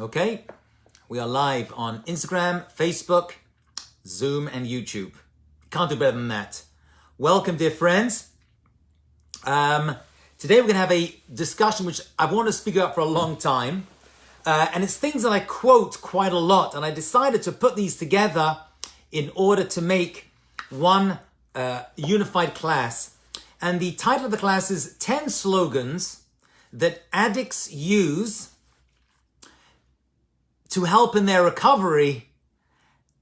Okay, we are live on Instagram, Facebook, Zoom, and YouTube. Can't do better than that. Welcome, dear friends. Today we're going to have a discussion which I've wanted to speak about for a long time. And it's things that I quote quite a lot. And I decided to put these together in order to make one unified class. And the title of the class is 10 Slogans that Addicts Use to help in their recovery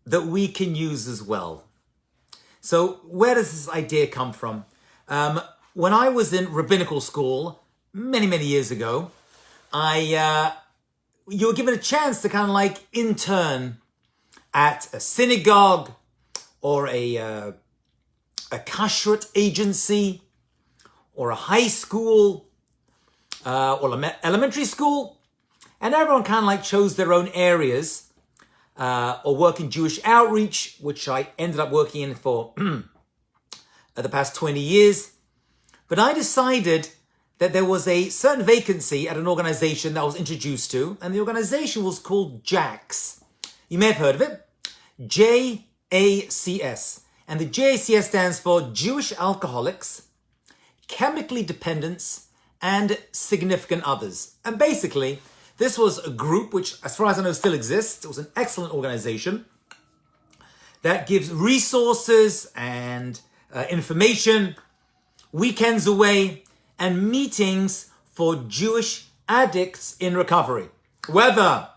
that we can use as well. So where does this idea come from? When I was in rabbinical school many years ago, you were given a chance to kind of like intern at a synagogue or a kashrut agency or a high school or elementary school. And everyone kind of like chose their own areas or work in Jewish outreach, which I ended up working in for the past 20 years. But I decided that there was a certain vacancy at an organization that I was introduced to, and the organization was called JACS. You may have heard of it. JACS. And the JACS stands for Jewish Alcoholics, Chemically Dependents, and Significant Others. And basically, this was a group which, as far as I know, still exists. It was an excellent organization that gives resources and information, weekends away, and meetings for Jewish addicts in recovery. Whether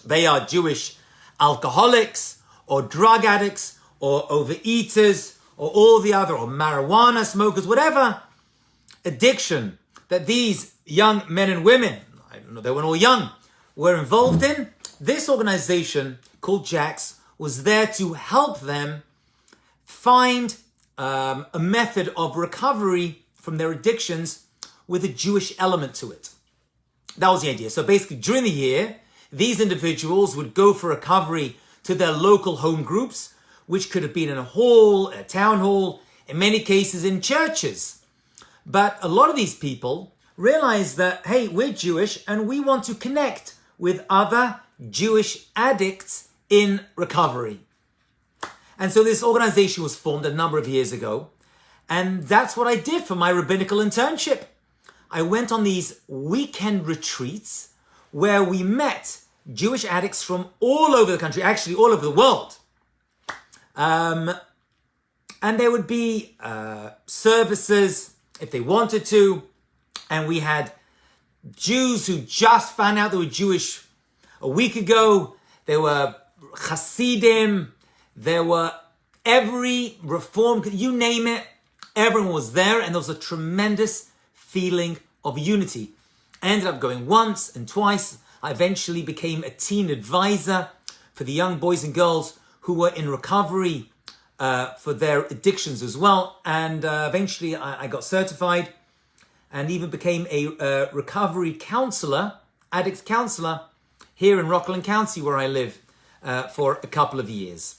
they are Jewish alcoholics or drug addicts or overeaters or all the other, or marijuana smokers, whatever addiction that these young men and women, I don't know, they weren't all young, were involved in, this organization called JACS was there to help them find a method of recovery from their addictions with a Jewish element to it. That was the idea. So basically, during the year, these individuals would go for recovery to their local home groups, which could have been in a hall, a town hall, in many cases in churches. But a lot of these people realize that, hey, we're Jewish and we want to connect with other Jewish addicts in recovery. And so this organization was formed a number of years ago. And that's what I did for my rabbinical internship. I went on these weekend retreats where we met Jewish addicts from all over the country, actually all over the world. And there would be services if they wanted to. And we had Jews who just found out they were Jewish a week ago. There were Hasidim. There were every Reformed, you name it. Everyone was there, and there was a tremendous feeling of unity. I ended up going once and twice. I eventually became a teen advisor for the young boys and girls who were in recovery for their addictions as well. And eventually I got certified and even became a recovery counselor, addict counselor, here in Rockland County where I live for a couple of years.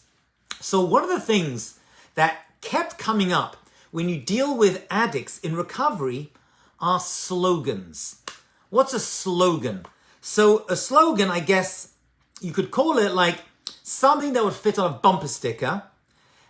So one of the things that kept coming up when you deal with addicts in recovery are slogans. What's a slogan? So a slogan, I guess you could call it like something that would fit on a bumper sticker.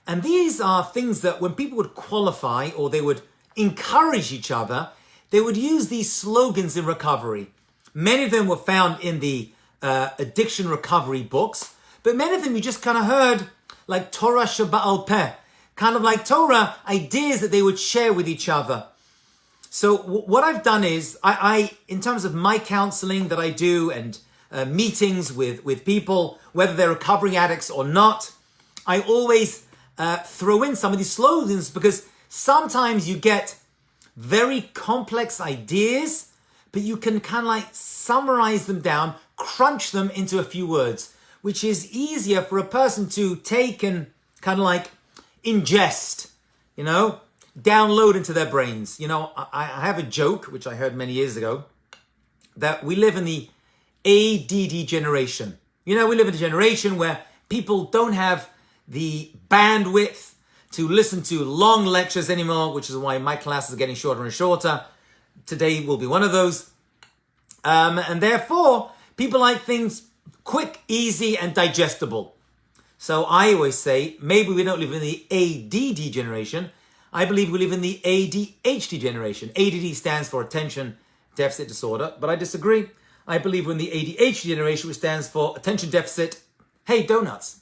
And these are things that when people would qualify or they would encourage each other, they would use these slogans in recovery. Many of them were found in the addiction recovery books, but many of them you just kind of heard like Torah Sheba'al Peh, kind of like Torah ideas that they would share with each other. So what I've done is, I in terms of my counseling that I do and meetings with people, whether they're recovering addicts or not, I always throw in some of these slogans because sometimes you get very complex ideas, but you can kind of like summarize them down, crunch them into a few words, which is easier for a person to take and kind of like ingest, download into their brains. I have a joke, which I heard many years ago, that we live in the ADD generation. We live in a generation where people don't have the bandwidth to listen to long lectures anymore, which is why my classes are getting shorter and shorter. Today will be one of those. And therefore, People like things quick, easy, and digestible. So I always say, maybe we don't live in the ADD generation. I believe we live in the ADHD generation. ADD stands for attention deficit disorder, but I disagree. I believe we're in the ADHD generation, which stands for attention deficit. Hey, donuts.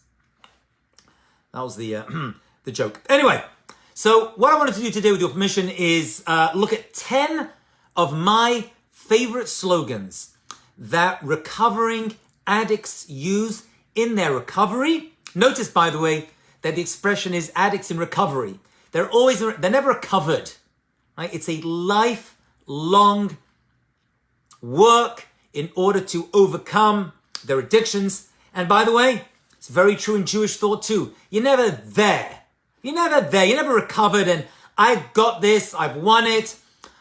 That was the the joke. Anyway, so what I wanted to do today, with your permission, is look at 10 of my favorite slogans that recovering addicts use in their recovery. Notice, by the way, that the expression is addicts in recovery. They're never recovered, right? It's a lifelong work in order to overcome their addictions. And by the way, it's very true in Jewish thought too. You're never there. You're never there. You're never recovered and I've got this, I've won it,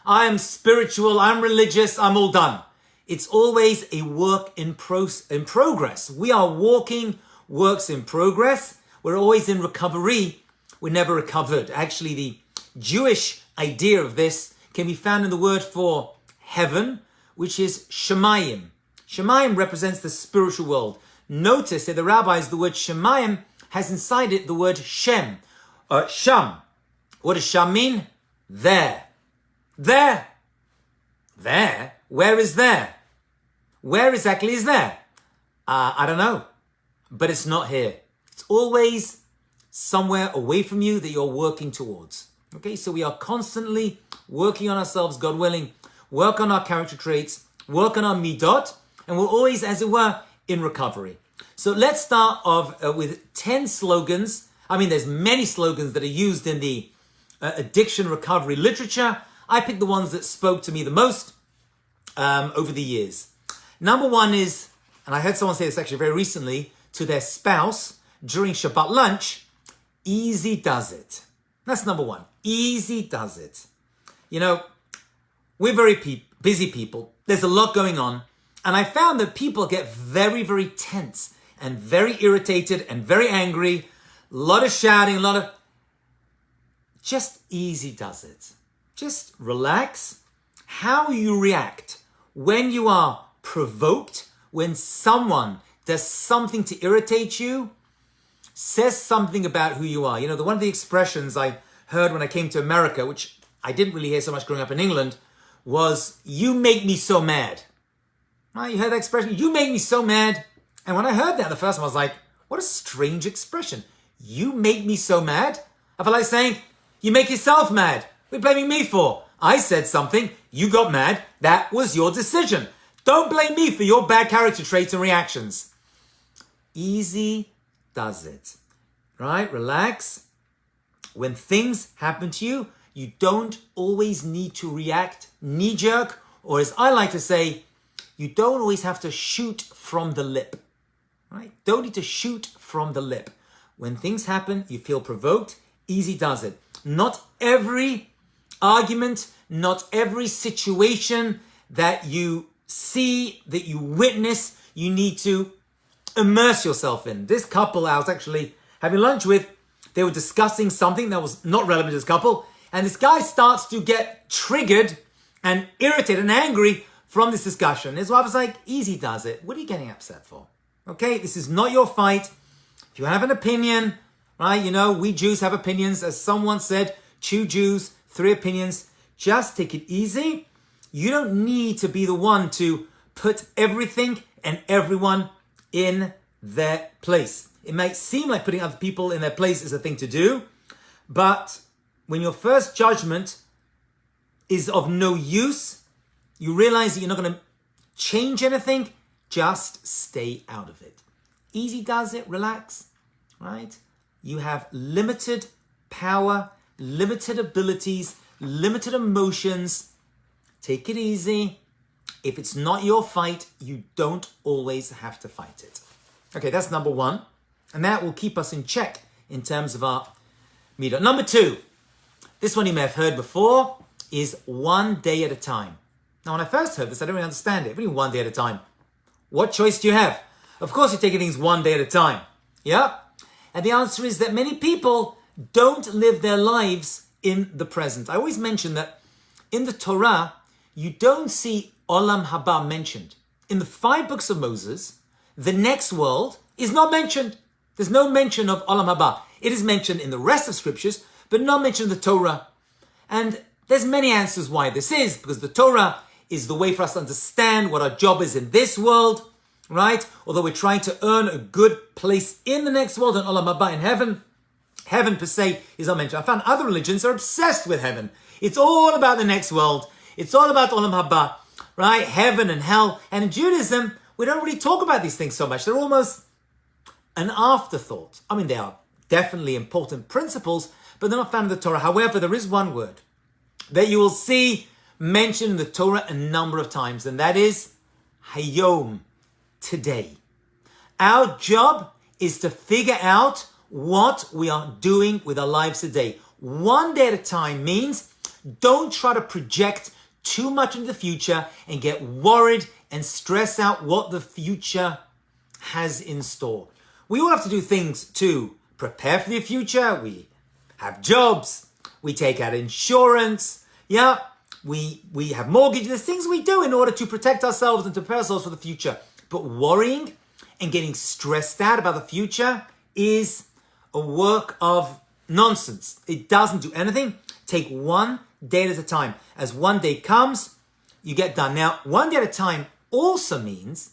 I'm spiritual, I'm religious, I'm all done. It's always a work in progress. We are walking works in progress. We're always in recovery. We're never recovered. Actually, the Jewish idea of this can be found in the word for heaven, which is Shemayim. Shemayim represents the spiritual world. Notice that the rabbis, the word Shemayim has inside it the word Shem, Sham. What does Sham mean? There. There. There? Where is there? Where exactly is there? I don't know. But it's not here. It's always somewhere away from you that you're working towards. Okay, so we are constantly working on ourselves, God willing, work on our character traits, work on our midot, and we're always, as it were, in recovery. So let's start off with 10 slogans. I mean, there's many slogans that are used in the addiction recovery literature. I picked the ones that spoke to me the most over the years. Number one is, and I heard someone say this actually very recently, to their spouse during Shabbat lunch, easy does it. That's number one. Easy does it. You know, we're very busy people. There's a lot going on. And I found that people get very, very tense and very irritated and very angry. A lot of shouting, a lot of... Just easy does it. Just relax. How you react when you are provoked, when someone does something to irritate you, says something about who you are. You know, one of the expressions I heard when I came to America, which I didn't really hear so much growing up in England, was, you make me so mad. Right? You heard that expression? You make me so mad. And when I heard that the first time, I was like, what a strange expression. You make me so mad? I felt like saying, you make yourself mad. What are you blaming me for? I said something, you got mad, that was your decision. Don't blame me for your bad character traits and reactions. Easy does it, right? Relax. When things happen to you, you don't always need to react knee-jerk, or as I like to say, you don't always have to shoot from the lip, right? Don't need to shoot from the lip. When things happen, you feel provoked, easy does it. Not every argument, not every situation that you see, that you witness, you need to immerse yourself in. This couple I was actually having lunch with, they were discussing something that was not relevant to this couple, and this guy starts to get triggered and irritated and angry from this discussion. His wife was like, easy does it. What are you getting upset for? Okay, this is not your fight. If you have an opinion, right, you know, we Jews have opinions. As someone said, 2 Jews, 3 opinions. Just take it easy. You don't need to be the one to put everything and everyone in their place. It might seem like putting other people in their place is a thing to do, but when your first judgment is of no use, you realize that you're not going to change anything, just stay out of it. Easy does it, relax, right? You have limited power, limited abilities, limited emotions. Take it easy. If it's not your fight, you don't always have to fight it. Okay, that's number one. And that will keep us in check in terms of our midot. Number 2, this one you may have heard before, is 1 day at a time. Now, when I first heard this, I didn't really understand it. Really, 1 day at a time. What choice do you have? Of course, you're taking things 1 day at a time. Yeah? And the answer is that many people don't live their lives in the present. I always mention that in the Torah, you don't see Olam Haba mentioned. in the 5 books of Moses, the next world is not mentioned. There's no mention of Olam Haba. It is mentioned in the rest of scriptures, but not mentioned in the Torah. And there's many answers why this is, because the Torah is the way for us to understand what our job is in this world, right? Although we're trying to earn a good place in the next world, in Olam Haba, in heaven. Heaven per se is not mentioned. I found other religions are obsessed with heaven. It's all about the next world. It's all about Olam Haba, right? Heaven and hell. And in Judaism, we don't really talk about these things so much. They're almost an afterthought. I mean, they are definitely important principles, but they're not found in the Torah. However, there is one word that you will see mentioned in the Torah a number of times, and that is Hayom, today. Our job is to figure out what we are doing with our lives today. One day at a time means don't try to project too much into the future and get worried and stress out what the future has in store. We all have to do things to prepare for the future. We have jobs. We take out insurance. Yeah, we have mortgages. There's things we do in order to protect ourselves and to prepare ourselves for the future. But worrying and getting stressed out about the future is a work of nonsense. It doesn't do anything. Take one day at a time. As one day comes, you get done. Now, one day at a time also means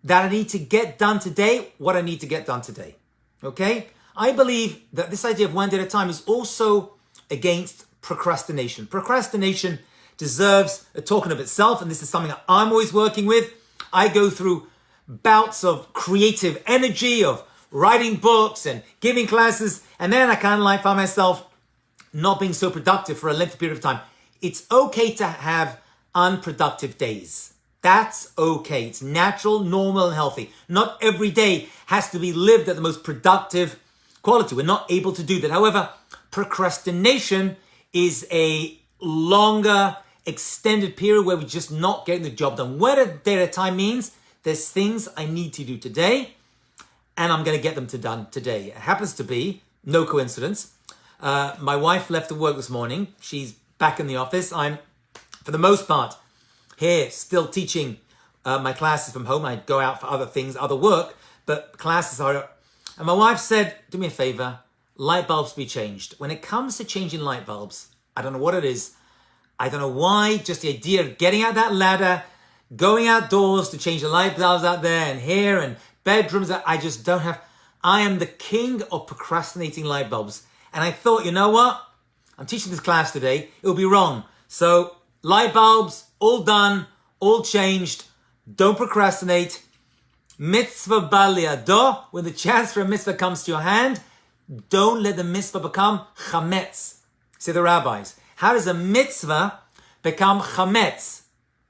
that I need to get done today what I need to get done today. Okay? I believe that this idea of one day at a time is also against procrastination. Procrastination deserves a talk in of itself, and this is something that I'm always working with. I go through bouts of creative energy, of writing books and giving classes, and then I kind of like find myself not being so productive for a lengthy period of time. It's okay to have unproductive days. That's okay. It's natural, normal, and healthy. Not every day has to be lived at the most productive quality. We're not able to do that. However, procrastination is a longer, extended period where we're just not getting the job done. What a day at a time means there's things I need to do today, and I'm going to get them done today. It happens to be, no coincidence, my wife left to work this morning. She's back in the office. I'm, for the most part, here still teaching my classes from home. I go out for other things, other work, but classes are... And my wife said, do me a favor, light bulbs be changed. When it comes to changing light bulbs, I don't know what it is. I don't know why, just the idea of getting out that ladder, going outdoors to change the light bulbs out there and here and bedrooms, I just don't have... I am the king of procrastinating light bulbs. And I thought, you know what? I'm teaching this class today. It'll be wrong. So light bulbs, all done, all changed. Don't procrastinate. Mitzvah bal liado. When the chance for a mitzvah comes to your hand, don't let the mitzvah become chametz. Say the rabbis. How does a mitzvah become chametz?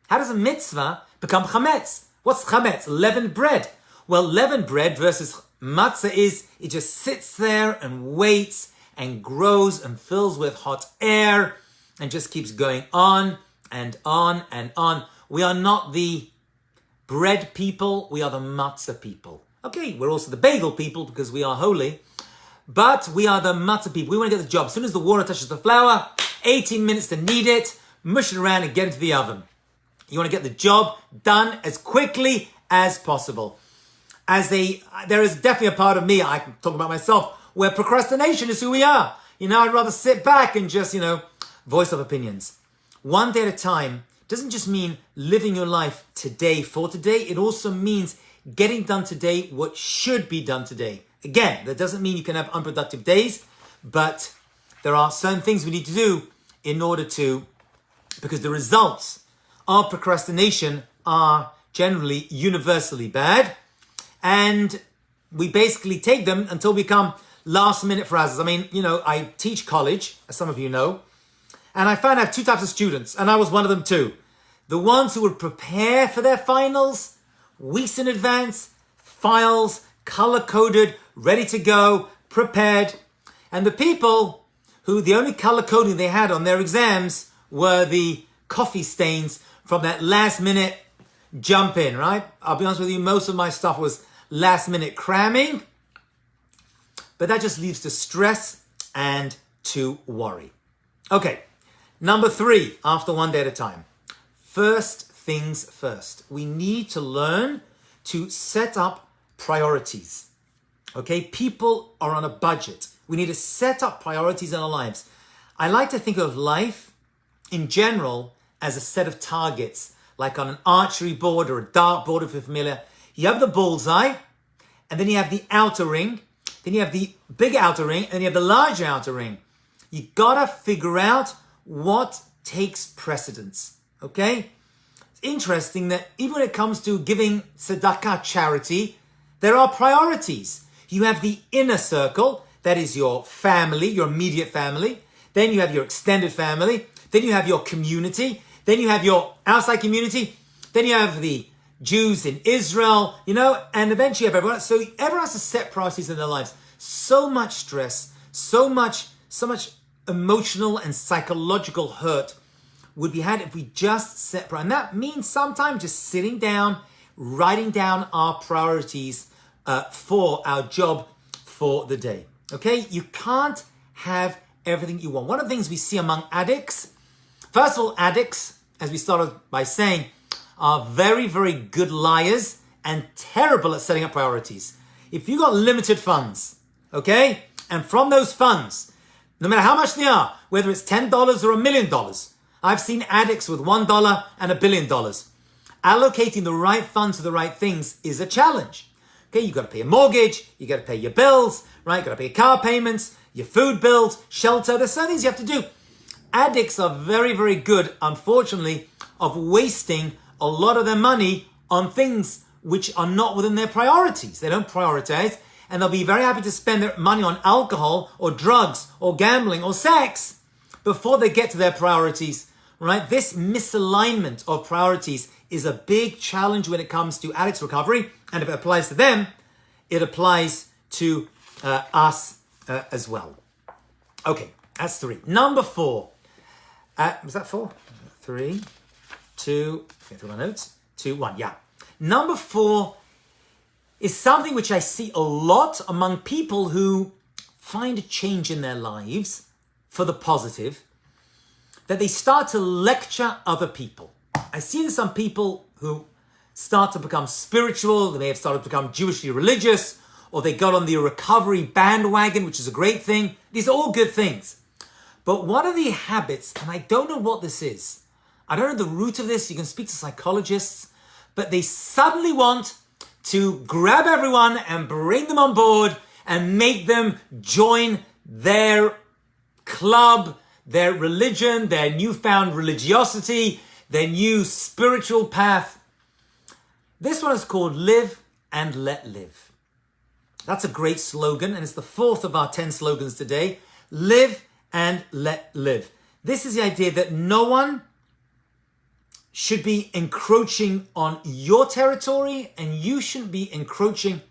How does a mitzvah become chametz? What's chametz? Leavened bread. Well, leavened bread versus matzah is, it just sits there and waits and grows and fills with hot air and just keeps going on and on and on. We are not the bread people, we are the matzah people. Okay, we're also the bagel people because we are holy, but we are the matzah people. We want to get the job. As soon as the water touches the flour, 18 minutes to knead it, mush it around and get into the oven. You want to get the job done as quickly as possible. There is definitely a part of me, I can talk about myself, where procrastination is who we are. I'd rather sit back and just, voice of opinions. One day at a time doesn't just mean living your life today for today. It also means getting done today what should be done today. Again, that doesn't mean you can have unproductive days, but there are certain things we need to do in order to, because the results of procrastination are generally universally bad, and we basically take them until we become last minute phrases. I mean, I teach college, as some of you know, and I found I have two types of students, and I was one of them too. The ones who would prepare for their finals weeks in advance, files, color-coded, ready to go, prepared. And the people who the only color coding they had on their exams were the coffee stains from that last minute jump in, right? I'll be honest with you, most of my stuff was last minute cramming, but that just leads to stress and to worry. Okay, number 3, after one day at a time. First things first. We need to learn to set up priorities. Okay, people are on a budget. We need to set up priorities in our lives. I like to think of life in general as a set of targets, like on an archery board or a dart board, if you're familiar. You have the bullseye, and then you have the outer ring, then you have the big outer ring, and then you have the large outer ring. You gotta figure out what takes precedence, okay? It's interesting that even when it comes to giving tzedakah, charity, there are priorities. You have the inner circle, that is your family, your immediate family. Then you have your extended family. Then you have your community. Then you have your outside community. Then you have the Jews in Israel, and eventually you have everyone. So everyone has to set priorities in their lives. So much stress, so much emotional and psychological hurt would be had if we just set priorities. And that means sometimes just sitting down, writing down our priorities for our job for the day. Okay? You can't have everything you want. One of the things we see among addicts, first of all, addicts, as we started by saying, are very, very good liars and terrible at setting up priorities. If you got limited funds, okay, and from those funds, no matter how much they are, whether it's $10 or $1 million, I've seen addicts with $1 and $1 billion. Allocating the right funds to the right things is a challenge. Okay, you got to pay a mortgage, you got to pay your bills, right? You got to pay your car payments, your food bills, shelter. There's certain things you have to do. Addicts are very, very good, unfortunately, of wasting a lot of their money on things which are not within their priorities. They don't prioritize, and they'll be very happy to spend their money on alcohol or drugs or gambling or sex before they get to their priorities, right? This misalignment of priorities is a big challenge when it comes to addicts recovery. And if it applies to them, it applies to us as well. Okay, that's 3. Number 4. Was that 4? 3, 2, get through my notes. 2, 1, yeah. Number 4 is something which I see a lot among people who find a change in their lives for the positive, that they start to lecture other people. I see this on people who start to become spiritual. They may have started to become Jewishly religious, or they got on the recovery bandwagon, which is a great thing. These are all good things. But one of the habits, and I don't know what this is, I don't know the root of this, you can speak to psychologists, but they suddenly want to grab everyone and bring them on board and make them join their club, their religion, their newfound religiosity, their new spiritual path. This one is called Live and Let Live. That's a great slogan, and it's the 4th of our 10 slogans today. Live and let live. This is the idea that no one should be encroaching on your territory, and you shouldn't be encroaching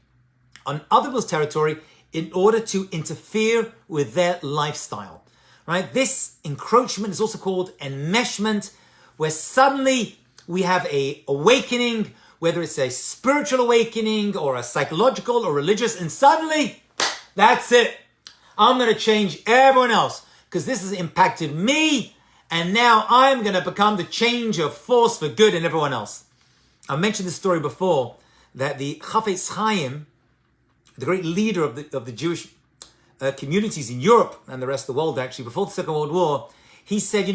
on other people's territory in order to interfere with their lifestyle. Right? This encroachment is also called enmeshment, where suddenly we have a awakening, whether it's a spiritual awakening or a psychological or religious, and suddenly, that's it. I'm going to change everyone else because this has impacted me, and now I'm going to become the change of force for good in everyone else. I mentioned this story before, that the Chafetz Chaim, the great leader of the Jewish communities in Europe and the rest of the world, actually, before the Second World War, he said,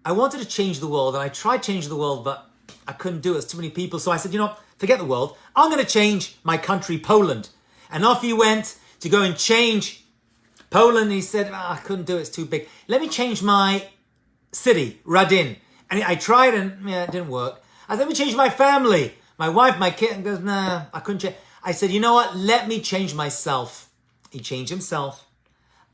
I wanted to change the world, and I tried changing the world, but I couldn't do it. There's too many people. So I said, forget the world. I'm going to change my country, Poland. And off he went to go and change Poland. He said, I couldn't do it. It's too big. Let me change my city, Radin. And I tried, and it didn't work. I said, let me change my family, my wife, my kid. And goes, nah, I couldn't change. I said, you know what? Let me change myself. He changed himself.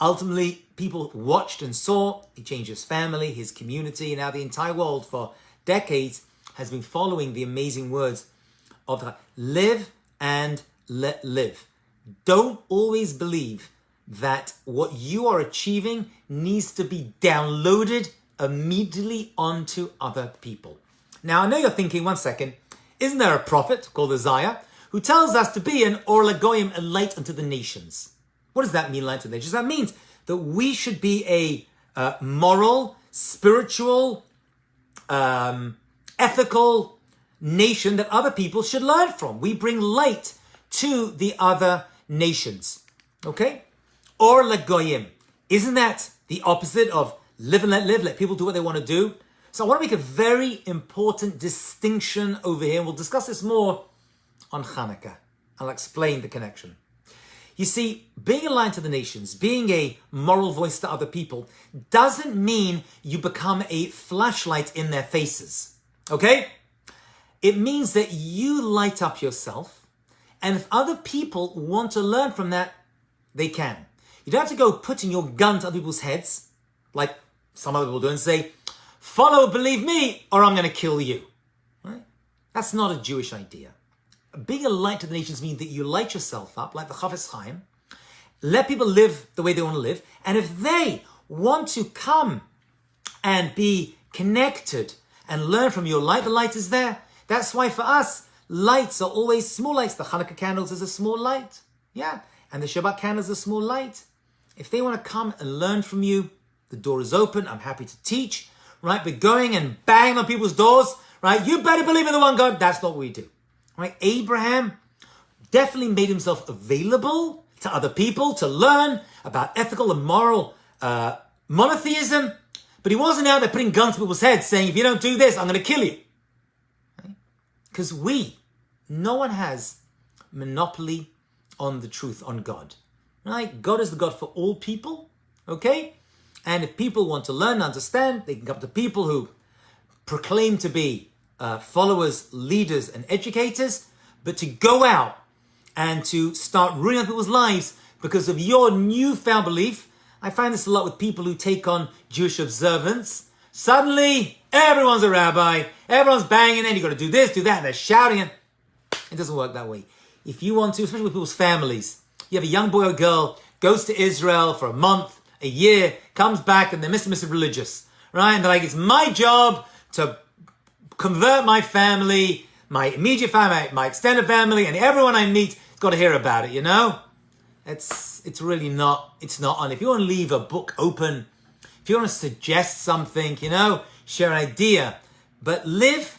Ultimately, people watched and saw. He changed his family, his community, and now the entire world for decades has been following the amazing words of the live and let live. Don't always believe that what you are achieving needs to be downloaded immediately onto other people. Now, I know you're thinking, one second, isn't there a prophet called Isaiah who tells us to be an Or LaGoyim, a light unto the nations? What does that mean, light unto the nations? That means that we should be a moral, spiritual ethical nation that other people should learn from. We bring light to the other nations. Okay? Or legoyim. Isn't that the opposite of live and let live? Let people do what they want to do. So I want to make a very important distinction over here. We'll discuss this more on Hanukkah. I'll explain the connection. You see, being a light to the nations, being a moral voice to other people, doesn't mean you become a flashlight in their faces. Okay? It means that you light up yourself, and if other people want to learn from that, they can. You don't have to go putting your gun to other people's heads, like some other people do, and say, follow, believe me, or I'm going to kill you. Right? That's not a Jewish idea. Being a light to the nations means that you light yourself up, like the Chafetz Chaim, let people live the way they want to live, and if they want to come and be connected and learn from your light, the light is there. That's why for us, lights are always small lights. The Hanukkah candles is a small light. Yeah. And the Shabbat candles is a small light. If they want to come and learn from you, the door is open. I'm happy to teach. Right? But going and banging on people's doors, right? You better believe in the one God. That's not what we do. Right? Abraham definitely made himself available to other people to learn about ethical and moral monotheism. But he wasn't out there putting guns to people's heads saying, if you don't do this, I'm going to kill you. Because no one has monopoly on the truth, on God. Right? God is the God for all people. Okay? And if people want to learn and understand, they can come to people who proclaim to be followers, leaders, and educators. But to go out and to start ruining people's lives because of your newfound belief, I find this a lot with people who take on Jewish observance. Suddenly, everyone's a rabbi, everyone's banging, and you've got to do this, do that, and they're shouting. And it doesn't work that way. If you want to, especially with people's families, you have a young boy or girl, goes to Israel for a month, a year, comes back, and they're Mr. Religious, right? And they're like, it's my job to convert my family, my immediate family, my extended family, and everyone I meet has got to hear about it, you know? It's really not, it's not on. If you want to leave a book open, if you want to suggest something, you know, share an idea, but live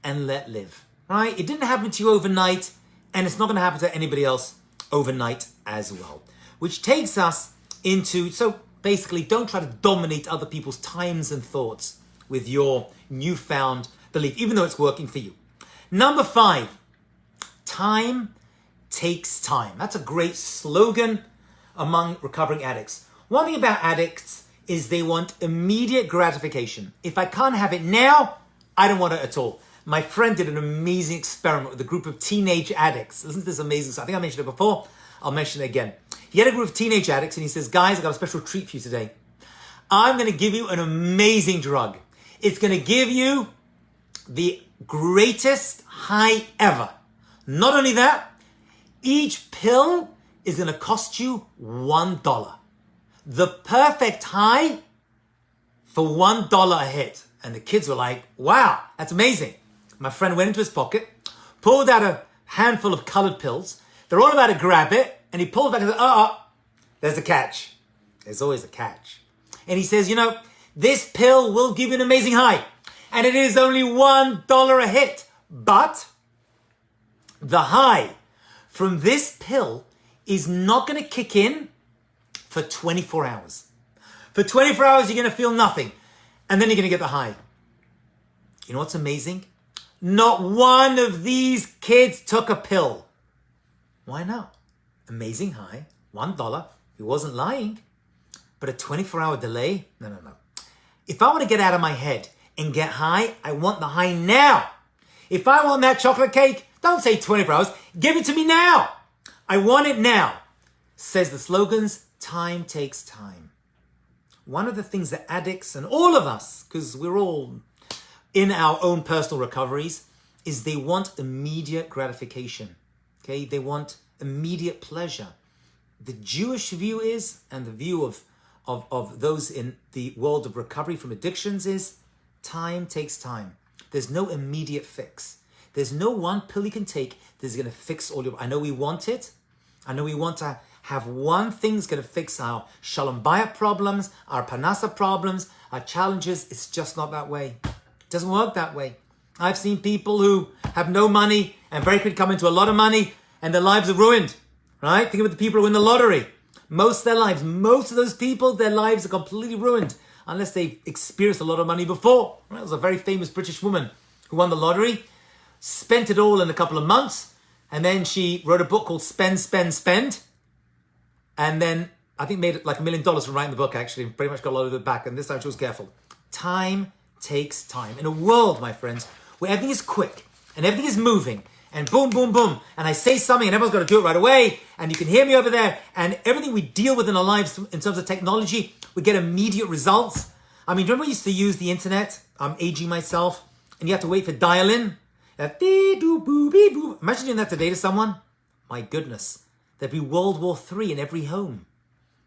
and let live, right? It didn't happen to you overnight, and it's not going to happen to anybody else overnight as well. Which takes us into, so basically, don't try to dominate other people's times and thoughts with your newfound belief, even though it's working for you. Number 5, time takes time. That's a great slogan among recovering addicts. One thing about addicts is they want immediate gratification. If I can't have it now, I don't want it at all. My friend did an amazing experiment with a group of teenage addicts. Listen to this amazing stuff. I think I mentioned it before. I'll mention it again. He had a group of teenage addicts and he says, guys, I've got a special treat for you today. I'm going to give you an amazing drug. It's going to give you the greatest high ever. Not only that, each pill is going to cost you $1. The perfect high for $1 a hit. And the kids were like, wow, that's amazing. My friend went into his pocket, pulled out a handful of colored pills. They're all about to grab it. And he pulled back and said, there's a catch. There's always a catch. And he says, you know, this pill will give you an amazing high. And it is only $1 a hit. But the high from this pill is not going to kick in for 24 hours. For 24 hours, you're going to feel nothing. And then you're going to get the high. You know what's amazing? Not one of these kids took a pill. Why not? Amazing high, $1. He wasn't lying. But a 24-hour delay? No. If I want to get out of my head and get high, I want the high now. If I want that chocolate cake, don't say 24 hours. Give it to me now. I want it now. Says the slogans, time takes time. One of the things that addicts and all of us, because we're all in our own personal recoveries, is they want immediate gratification. Okay, they want immediate pleasure. The Jewish view is, and the view of those in the world of recovery from addictions is, time takes time. There's no immediate fix. There's no one pill you can take that's going to fix all your... I know we want it. I know we want to have one thing that's going to fix our Shalom Bayit problems, our Parnasa problems, our challenges. It's just not that way. It doesn't work that way. I've seen people who have no money and very quickly come into a lot of money and their lives are ruined, right? Think about the people who win the lottery. Most of their lives, most of those people, their lives are completely ruined unless they've experienced a lot of money before. Right? There was a very famous British woman who won the lottery, spent it all in a couple of months, and then she wrote a book called Spend, Spend, Spend. And then I think made it like $1 million from writing the book, actually. Pretty much got a lot of it back. And this time she was careful. Time takes time. In a world, my friends, where everything is quick and everything is moving and boom, boom, boom. And I say something and everyone's got to do it right away. And you can hear me over there. And everything we deal with in our lives in terms of technology, we get immediate results. I mean, remember we used to use the internet? I'm aging myself. And you have to wait for dial-in. Imagine doing that today to someone. My goodness. There'd be World War III in every home.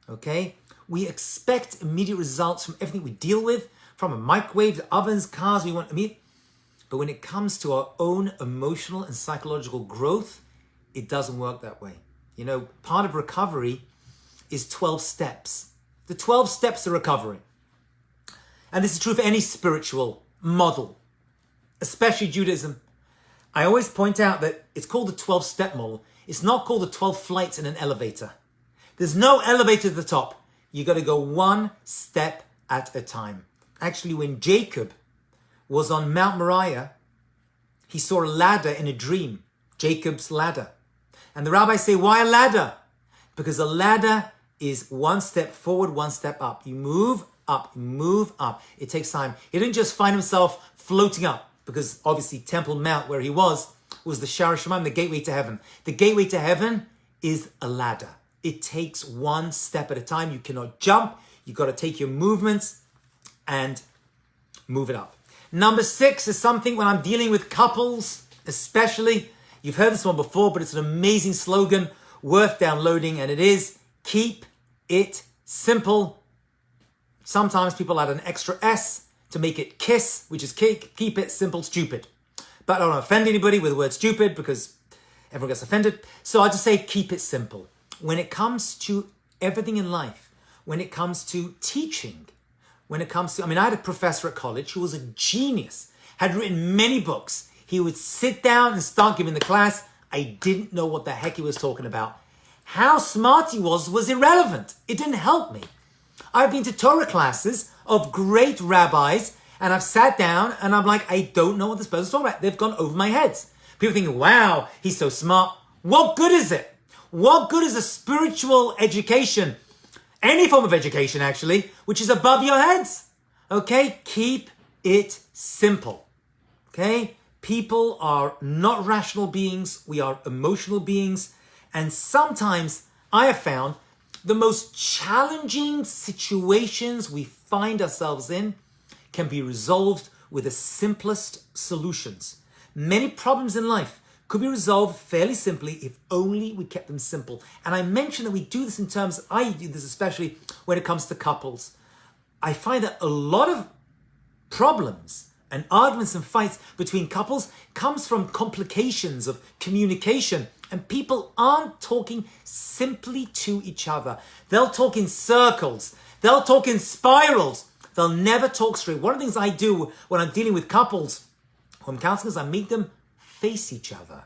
Okay? We expect immediate results from everything we deal with, from a microwave to ovens, cars, we want immediate. But when it comes to our own emotional and psychological growth, it doesn't work that way. You know, part of recovery is 12 steps. The 12 steps to recovery. And this is true for any spiritual model, especially Judaism. I always point out that it's called the 12-step model. It's not called the 12 flights in an elevator. There's no elevator at the top. You got to go one step at a time. Actually, when Jacob was on Mount Moriah, he saw a ladder in a dream, Jacob's ladder. And the rabbis say, why a ladder? Because a ladder is one step forward, one step up. You move up, move up. It takes time. He didn't just find himself floating up, because obviously Temple Mount, where he was the Shara Shemaim, the gateway to heaven. The gateway to heaven is a ladder. It takes one step at a time. You cannot jump. You got to take your movements and move it up. Number 6 is something when I'm dealing with couples, especially. You've heard this one before, but it's an amazing slogan worth downloading, and it is keep it simple. Sometimes people add an extra S to make it KISS, which is keep it simple, stupid. But I don't want to offend anybody with the word stupid because everyone gets offended. So I just say keep it simple. When it comes to everything in life, when it comes to teaching, when it comes to, I had a professor at college who was a genius, had written many books. He would sit down and start giving the class. I didn't know what the heck he was talking about. How smart he was irrelevant. It didn't help me. I've been to Torah classes of great rabbis, and I've sat down and I'm like, I don't know what this person's talking about. They've gone over my heads. People thinking, wow, he's so smart. What good is it? What good is a spiritual education, any form of education actually, which is above your heads? Okay, keep it simple. Okay, people are not rational beings. We are emotional beings. And sometimes I have found the most challenging situations we find ourselves in can be resolved with the simplest solutions. Many problems in life could be resolved fairly simply if only we kept them simple. And I mentioned that we do this in terms, I do this especially when it comes to couples. I find that a lot of problems and arguments and fights between couples comes from complications of communication, and people aren't talking simply to each other. They'll talk in circles. They'll talk in spirals. They'll never talk straight. One of the things I do when I'm dealing with couples, when I'm counseling, is I make them face each other.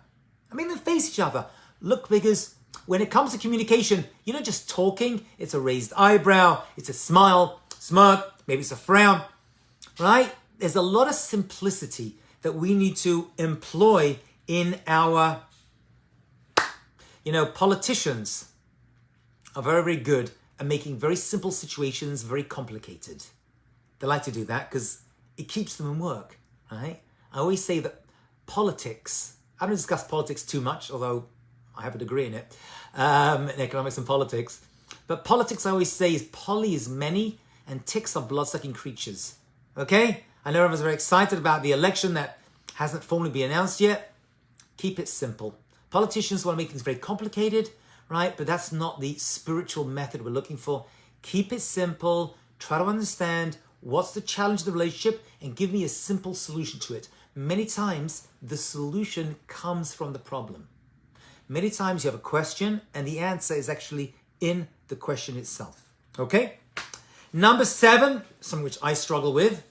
I make them face each other. Look, because when it comes to communication, you're not just talking. It's a raised eyebrow. It's a smile, smirk, maybe it's a frown, right? There's a lot of simplicity that we need to employ in our, politicians are very, very good at making very simple situations very complicated. They like to do that because it keeps them in work, right? I always say that politics, I don't discuss politics too much, although I have a degree in it, in economics and politics. But politics, I always say, is poly is many and ticks are blood-sucking creatures, okay? I know everyone's very excited about the election that hasn't formally been announced yet. Keep it simple. Politicians want to make things very complicated, right? But that's not the spiritual method we're looking for. Keep it simple. Try to understand what's the challenge of the relationship and give me a simple solution to it. Many times, the solution comes from the problem. Many times you have a question and the answer is actually in the question itself. Okay? Number 7, something which I struggle with,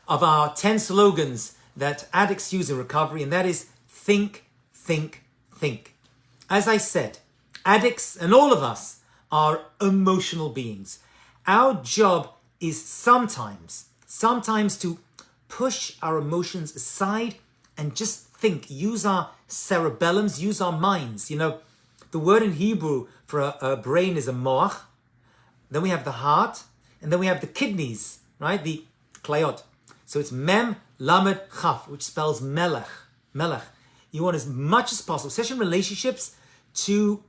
of our 10 slogans that addicts use in recovery, and that is think, think, think. As I said, addicts and all of us are emotional beings. Our job is sometimes to push our emotions aside and just think, use our cerebellums, use our minds. You know, the word in Hebrew for a brain is a moach. Then we have the heart, and then we have the kidneys, right? The klayot. So it's mem, lamed, chaf, which spells melech. Melech. You want as much as possible, especially in relationships, to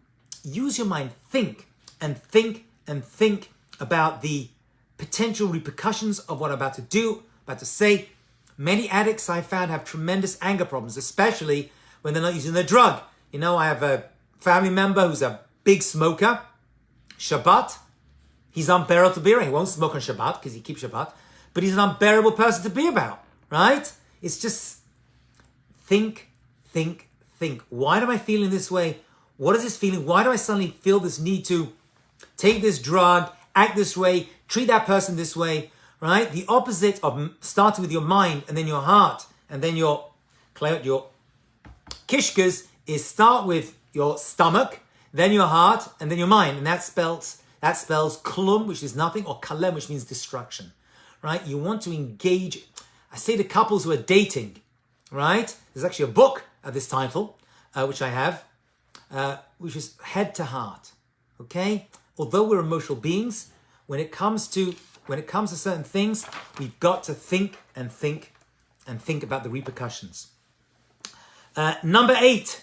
use your mind. Think and think and think about the potential repercussions of what I'm about to do, about to say. Many addicts I found have tremendous anger problems, especially when they're not using their drug. You know, I have a family member who's a big smoker. Shabbat, he's unbearable to be around. He won't smoke on Shabbat because he keeps Shabbat, but he's an unbearable person to be about, right? It's just think, think, think. Why am I feeling this way? What is this feeling? Why do I suddenly feel this need to take this drug, act this way, treat that person this way, right? The opposite of starting with your mind and then your heart and then your kishkas is start with your stomach, then your heart, and then your mind. And that spells klum, which is nothing, or kalem, which means destruction, right? You want to engage. I say to couples who are dating, right? There's actually a book at this title, which I have, which is Head to Heart, okay? Although we're emotional beings, when it comes to certain things, we've got to think and think and think about the repercussions. Number eight.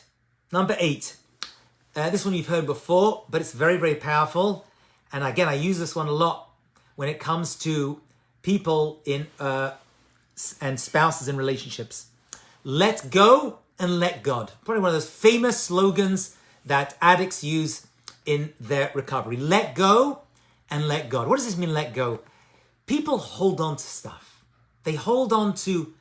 This one you've heard before, but it's very, very powerful. And again, I use this one a lot when it comes to people in and spouses in relationships. Let go and let God. Probably one of those famous slogans that addicts use in their recovery. Let go and let God. What does this mean, let go? People hold on to stuff. They hold on to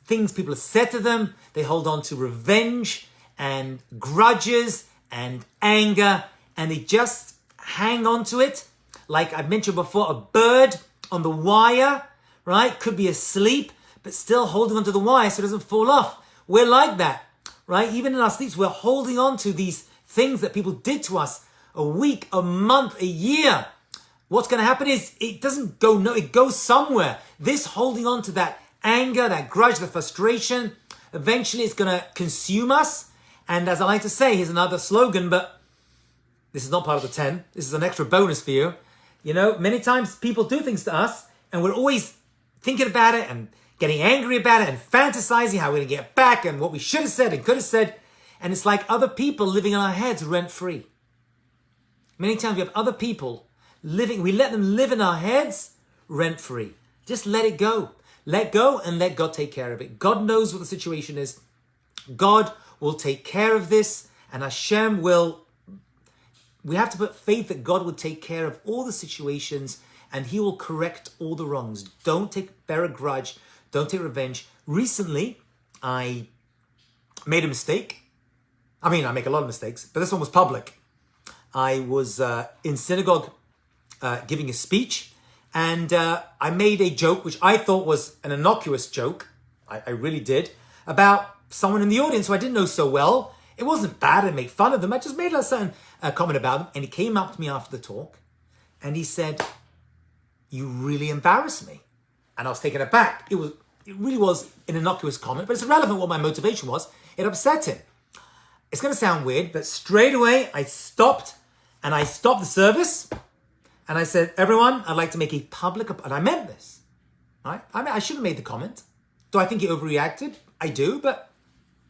things people have said to them. They hold on to revenge and grudges and anger, and they just hang on to it. Like I've mentioned before, a bird on the wire, right? Could be asleep, but still holding onto the wire so it doesn't fall off. We're like that, right? Even in our sleeps, we're holding on to these things that people did to us a week, a month, a year. What's going to happen is it doesn't go, no, it goes somewhere. This holding on to that anger, that grudge, the frustration, eventually it's going to consume us. And as I like to say, here's another slogan, but this is not part of the 10. This is an extra bonus for you. You know, many times people do things to us and we're always thinking about it and getting angry about it and fantasizing how we're going to get back and what we should have said and could have said. And it's like other people living in our heads rent-free. Many times we have other people living, we let them live in our heads rent-free. Just let it go. Let go and let God take care of it. God knows what the situation is. God will take care of this, and Hashem will. We have to put faith that God will take care of all the situations and He will correct all the wrongs. Don't bear a grudge. Don't take revenge. Recently, I made a mistake. I mean, I make a lot of mistakes, but this one was public. I was in synagogue giving a speech, and I made a joke, which I thought was an innocuous joke. I really did, about someone in the audience who I didn't know so well. It wasn't bad. I made fun of them. I just made a certain comment about them. And he came up to me after the talk and he said, "You really embarrassed me." And I was taken aback. It really was an innocuous comment, but it's irrelevant what my motivation was. It upset him. It's going to sound weird, but straight away I stopped the service and I said, "Everyone, I'd like to make a public," and I meant this, right? I should have made the comment. Do I think he overreacted? I do, but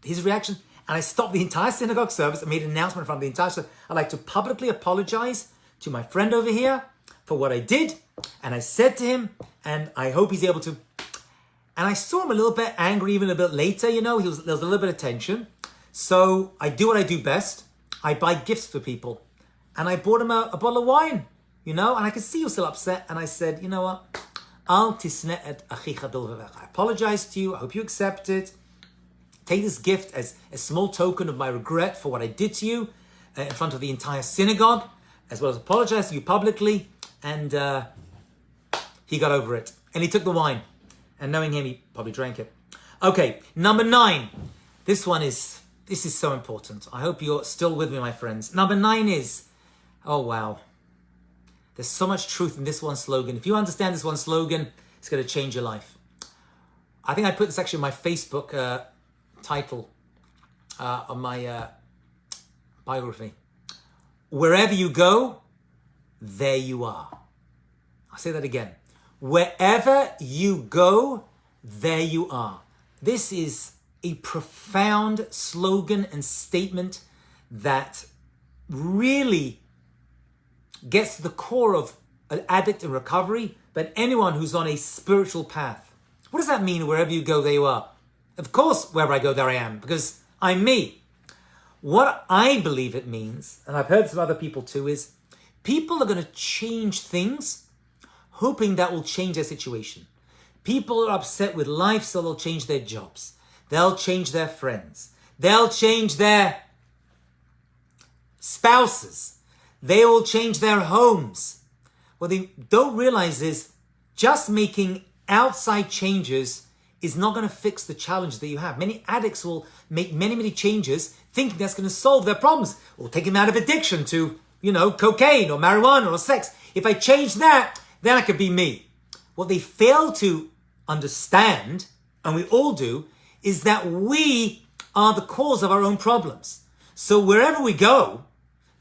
his reaction, and I stopped the entire synagogue service. I made an announcement in front of the entire service. I'd like to publicly apologize to my friend over here for what I did. And I said to him, and I hope he's able to. And I saw him a little bit angry, even a bit later, you know, there was a little bit of tension. So I do what I do best. I buy gifts for people. And I bought him a bottle of wine, you know, and I could see he was still upset. And I said, "You know what? Al tisne et achicha bilvavecha. I apologize to you. I hope you accept it. Take this gift as a small token of my regret for what I did to you in front of the entire synagogue, as well as apologize to you publicly." And he got over it. And he took the wine. And knowing him, he probably drank it. Okay, number 9. This is so important. I hope you're still with me, my friends. Number 9 is, oh wow, there's so much truth in this one slogan. If you understand this one slogan, it's going to change your life. I think I put this actually in my Facebook title on my biography. Wherever you go, there you are. I'll say that again. Wherever you go, there you are. This is a profound slogan and statement that really gets to the core of an addict in recovery, but anyone who's on a spiritual path. What does that mean? Wherever you go, there you are. Of course, wherever I go, there I am, because I'm me. What I believe it means, and I've heard from other people too, is people are going to change things, hoping that will change their situation. People are upset with life, so they'll change their jobs. They'll change their friends. They'll change their spouses. They will change their homes. What they don't realize is just making outside changes is not going to fix the challenge that you have. Many addicts will make many changes thinking that's going to solve their problems or take them out of addiction to, cocaine or marijuana or sex. If I change that, then I could be me. What they fail to understand, and we all do, is that we are the cause of our own problems. So wherever we go,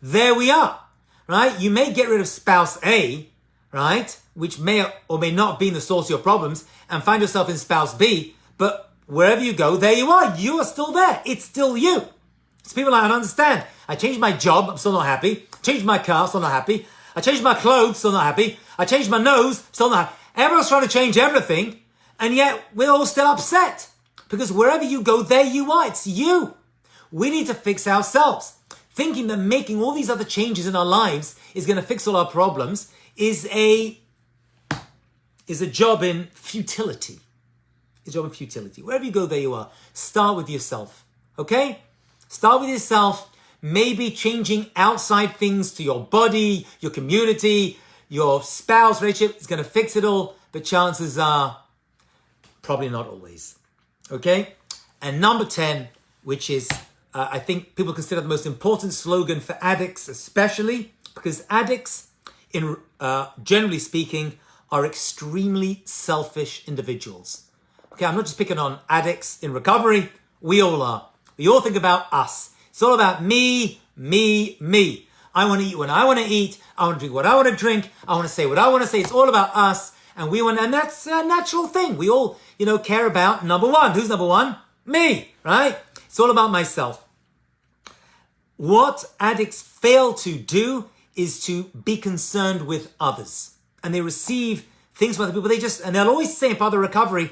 there we are, right? You may get rid of spouse A, right? Which may or may not be the source of your problems, and find yourself in spouse B, but wherever you go, there you are. You are still there. It's still you. So people I don't understand. I changed my job, I'm still not happy. Changed my car, still not happy. I changed my clothes, still not happy. I changed my nose, still not happy. Everyone's trying to change everything, and yet we're all still upset. Because wherever you go, there you are. It's you. We need to fix ourselves. Thinking that making all these other changes in our lives is going to fix all our problems is a job in futility. It's a job in futility. Wherever you go, there you are. Start with yourself. Okay? Start with yourself. Maybe changing outside things to your body, your community, your spouse relationship is going to fix it all. But chances are probably not always. Okay? And number 10, which is, I think people consider the most important slogan for addicts, especially because addicts, generally speaking, are extremely selfish individuals. Okay, I'm not just picking on addicts in recovery. We all are. We all think about us. It's all about me, me, me. I want to eat what I want to eat. I want to drink what I want to drink. I want to say what I want to say. It's all about us. And that's a natural thing. We all, care about number one. Who's number one? Me, right? It's all about myself. What addicts fail to do is to be concerned with others. And they receive things from other people. And they'll always say in part of the recovery,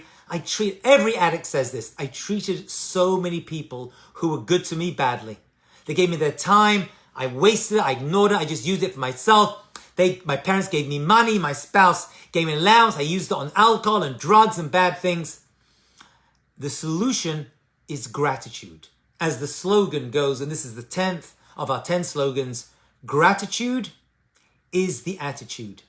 every addict says this, I treated so many people who were good to me badly. They gave me their time. I wasted it. I ignored it. I just used it for myself. My parents gave me money. My spouse gave me an allowance. I used it on alcohol and drugs and bad things. The solution is gratitude. As the slogan goes, and this is the 10th of our 10 slogans, gratitude is the attitude.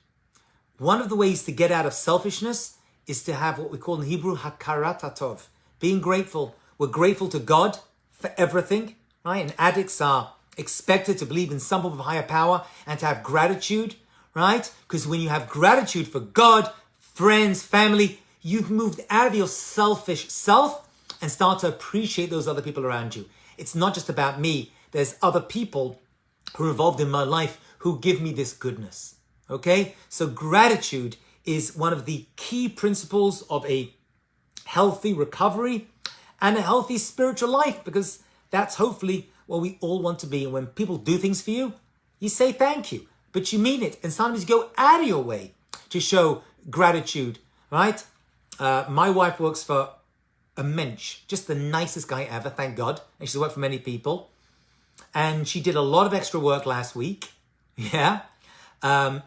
One of the ways to get out of selfishness is to have what we call in Hebrew, hakarat hatov, being grateful. We're grateful to God for everything, right? And addicts are expected to believe in some form of higher power and to have gratitude, right? Because when you have gratitude for God, friends, family, you've moved out of your selfish self and start to appreciate those other people around you. It's not just about me. There's other people who are involved in my life who give me this goodness, okay? So gratitude is one of the key principles of a healthy recovery and a healthy spiritual life, because that's hopefully what we all want to be. And when people do things for you, you say thank you, but you mean it. And sometimes you go out of your way to show gratitude, right? My wife works for a mensch, just the nicest guy ever, thank God. And she's worked for many people. And she did a lot of extra work last week. Yeah.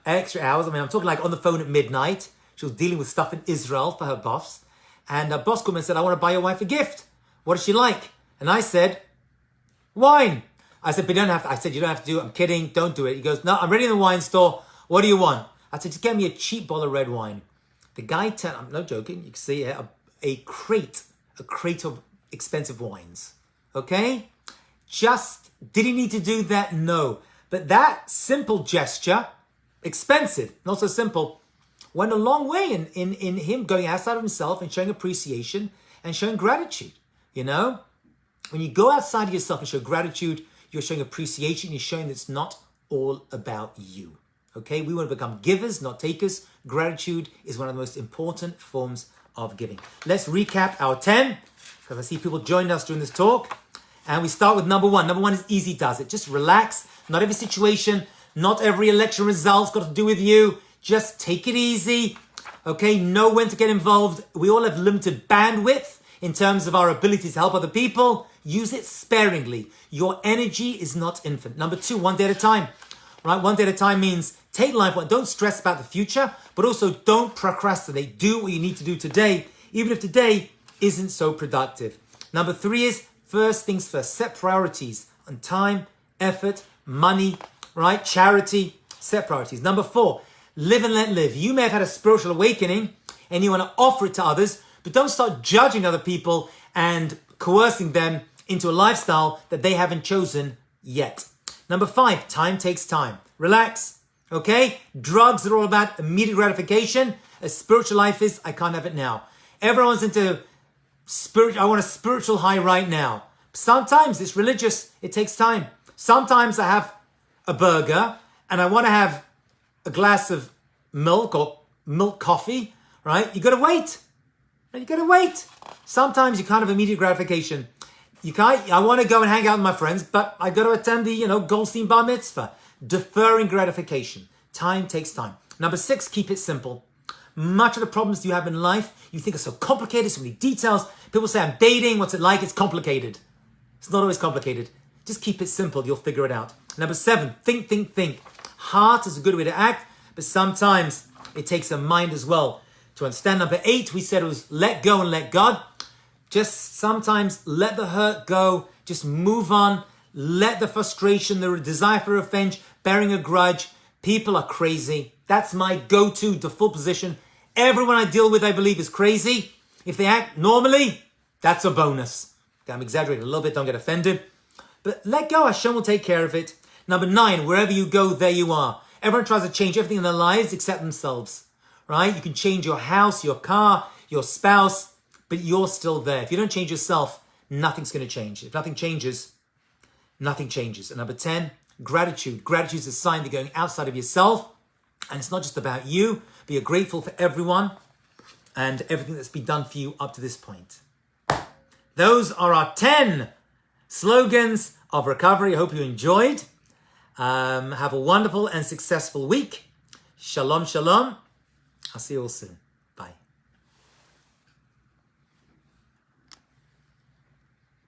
Extra hours. I'm talking like on the phone at midnight. She was dealing with stuff in Israel for her boss. And her boss called me and said, I want to buy your wife a gift. What does she like? And I said, wine. I said, but you don't have to. I said, you don't have to do it. I'm kidding. Don't do it. He goes, no, I'm ready in the wine store. What do you want? I said, just get me a cheap bottle of red wine. The guy turned, I'm not joking. You can see a crate a crate of expensive wines. Okay? Just, did he need to do that? No. But that simple gesture, expensive, not so simple, went a long way in him going outside of himself and showing appreciation and showing gratitude. You know? When you go outside of yourself and show gratitude, you're showing appreciation, you're showing that it's not all about you. Okay? We want to become givers, not takers. Gratitude is one of the most important forms of giving. Let's recap our 10, because I see people joined us during this talk. And we start with number 1. Number 1 is easy does it. Just relax. Not every situation, not every election result's got to do with you. Just take it easy. Okay? Know when to get involved. We all have limited bandwidth in terms of our ability to help other people. Use it sparingly. Your energy is not infinite. Number 2, one day at a time. Right? One day at a time means take life one. Don't stress about the future, but also don't procrastinate. Do what you need to do today, even if today isn't so productive. Number 3 is first things first. Set priorities on time, effort, money, right? Charity. Set priorities. Number 4, live and let live. You may have had a spiritual awakening and you want to offer it to others, but don't start judging other people and coercing them into a lifestyle that they haven't chosen yet. Number 5, time takes time. Relax, okay? Drugs are all about immediate gratification. A spiritual life is, I can't have it now. Everyone's into spirit. I want a spiritual high right now. Sometimes it's religious. It takes time. Sometimes I have a burger and I want to have a glass of milk or milk coffee, right? You got to wait. You got to wait. Sometimes you can't have immediate gratification. You can't. I want to go and hang out with my friends, but I got to attend the, Goldstein Bar Mitzvah. Deferring gratification. Time takes time. Number 6, keep it simple. Much of the problems you have in life, you think are so complicated, so many details. People say, I'm dating. What's it like? It's complicated. It's not always complicated. Just keep it simple. You'll figure it out. Number 7, think. Heart is a good way to act, but sometimes it takes a mind as well to understand. Number 8, we said it was let go and let God. Just sometimes let the hurt go. Just move on. Let the frustration, the desire for revenge, bearing a grudge. People are crazy. That's my go-to default position. Everyone I deal with, I believe, is crazy. If they act normally, that's a bonus. I'm exaggerating a little bit. Don't get offended. But let go. Hashem will take care of it. Number 9, wherever you go, there you are. Everyone tries to change everything in their lives except themselves. Right? You can change your house, your car, your spouse, but you're still there. If you don't change yourself, nothing's going to change. If nothing changes, nothing changes. And number 10, gratitude. Gratitude is a sign that you're going outside of yourself. And it's not just about you, but you're grateful for everyone and everything that's been done for you up to this point. Those are our 10 slogans of recovery. I hope you enjoyed. Have a wonderful and successful week. Shalom, shalom. I'll see you all soon.